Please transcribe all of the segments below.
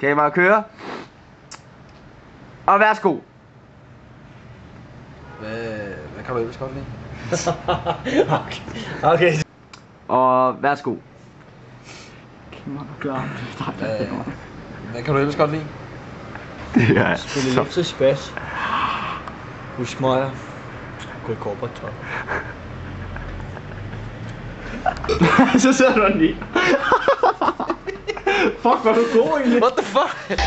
Kamera kører. Og værsgo. Hvad kan du ellers godt lide? Okay. Og værsgo. Hvad kan du ellers godt lide? Det er Spille elektrisk bas. Husmøjer. Gå i korporator. så sidder du lige. Fuck, hvor er du god egentlig. What the fuck?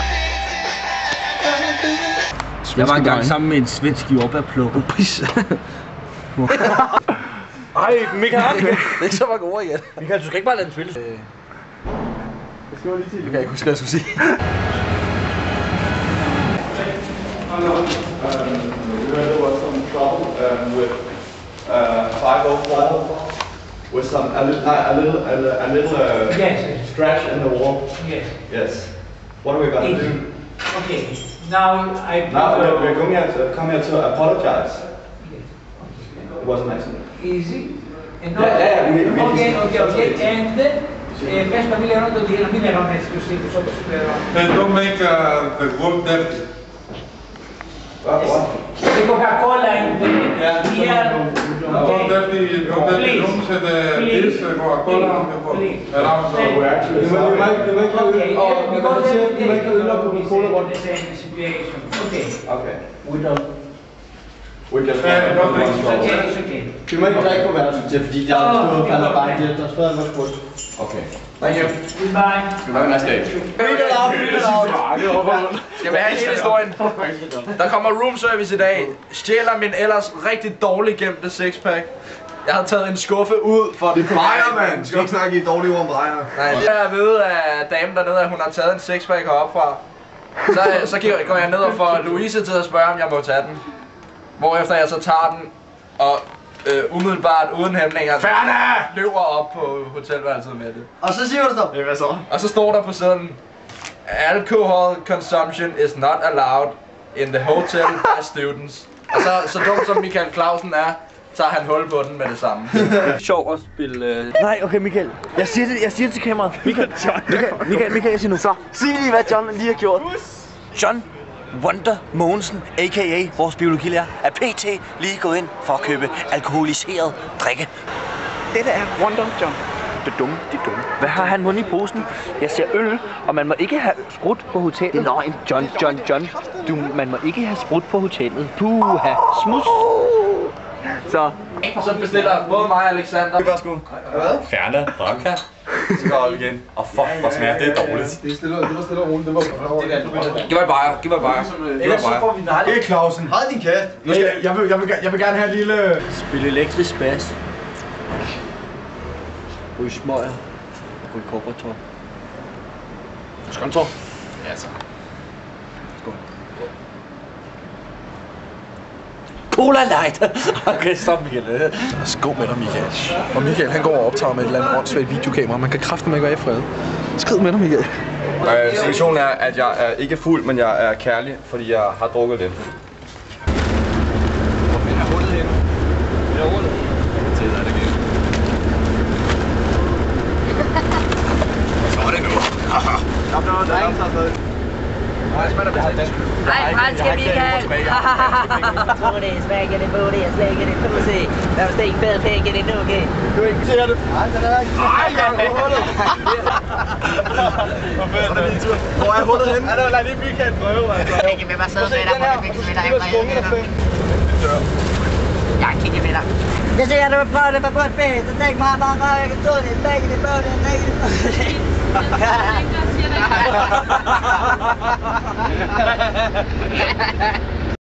Jeg var engang sammen med en svensk jordbærplukker. Ej, Michael. Det er ikke så mange ord igen. Michael, du skal ikke bare lade den spille. Jeg kan ikke huske, hvad jeg skulle sige. There was some trouble with 504 with some a little Yes. scratch in the wall. Yes. Yes. What are we going to do? Okay. Now Now we're going to come here to apologize. It was an accident. Easy. And Yeah, we okay. And best family around the deal. Family around has to say so. And don't make the wood dirty. What? The Coca-Cola in the beer. Don't dirty rooms and this Coca-Cola around. We're actually Coca-Cola the same situation. Okay. Okay. We just It's okay. Vi må ikke drikke på værelset, fordi der er stået falder bare i det. Der er stadig noget brudt. Okay. Thank you. Goodbye. Have a nice day. Skal vi have en historien? Der kommer room service i dag. Stjæler min ellers rigtig dårligt gemte sixpack. Jeg har taget en skuffe ud for Det plejer, mand! Du skal ikke snakke i dårlige ord om plejer. Nej, det er at vide af damen dernede, at hun har taget en sixpack heroppe fra. Så går jeg ned og får Louise til at spørge, om jeg må tage den. Hvorefter jeg så tager den og umiddelbart uden hæmninger løber op på hotelværelset med det. Og så siger du så. Hvad så? Og så står der på siden: Alcohol consumption is not allowed in the hotel by students. Og så dum som Michael Clausen er, tager han hul på den med det samme. Sjov at spille... Nej, okay Michael. Jeg siger det til kameraet. Michael, jeg siger nu. Så, sig lige hvad John lige har gjort. John Wonder Mogensen, a.k.a. vores biologilærer, er pt. lige gået ind for at købe alkoholiseret drikke. Dette er Wonder John. Det er dumme. Hvad har han vundet i posen? Jeg ser øl, og man må ikke have sprut på hotellet. Det er løgn. John. Man må ikke have sprut på hotellet. Puha, smus. Så bestiller både mig og Alexander. Værsgo. Færne, vodka. Så går vi igen. Og fuck, hvor smager det dårligt. Det var stille og roligt. Det var Giv mig bajer. Hey Clausen. Hold din kæft. Jeg vil gerne have en lille... Spille elektrisk bas. Ryge smøger. Gå i korporator. Skontor. Ja, så. Cola Light! Okay, stop Michael. Skål med dig, Michael. Og Michael, han går og optager med et eller andet åndssvagt videokamera. Man kan kraftedeme ikke være i fred. Skrid med dig, Michael. Situationen er, at jeg er ikke fuld, men jeg er kærlig, fordi jeg har drukket lidt. Hvor er hullet henne? Det er hullet. Til dig, det igen. Så er det nu. Hej, skal vi have? Booty, smaggity booty, slæggity pussy. Der var stik fed pæk i det nu, okay? Du ser det. Nej, den er ikke. Nej, jeg er hullet. Hvor er hullet henne? Lad lige Michael prøve, altså. Jeg kan med mig sidde med dig, hvor vi kan spille dig. Jeg kigger med dig. Jeg ser, at du vil prøve det på et bæs, så tænk mig bare, jeg kan stå det, slæggity booty, slæggity pussy. Ha ha ha ha!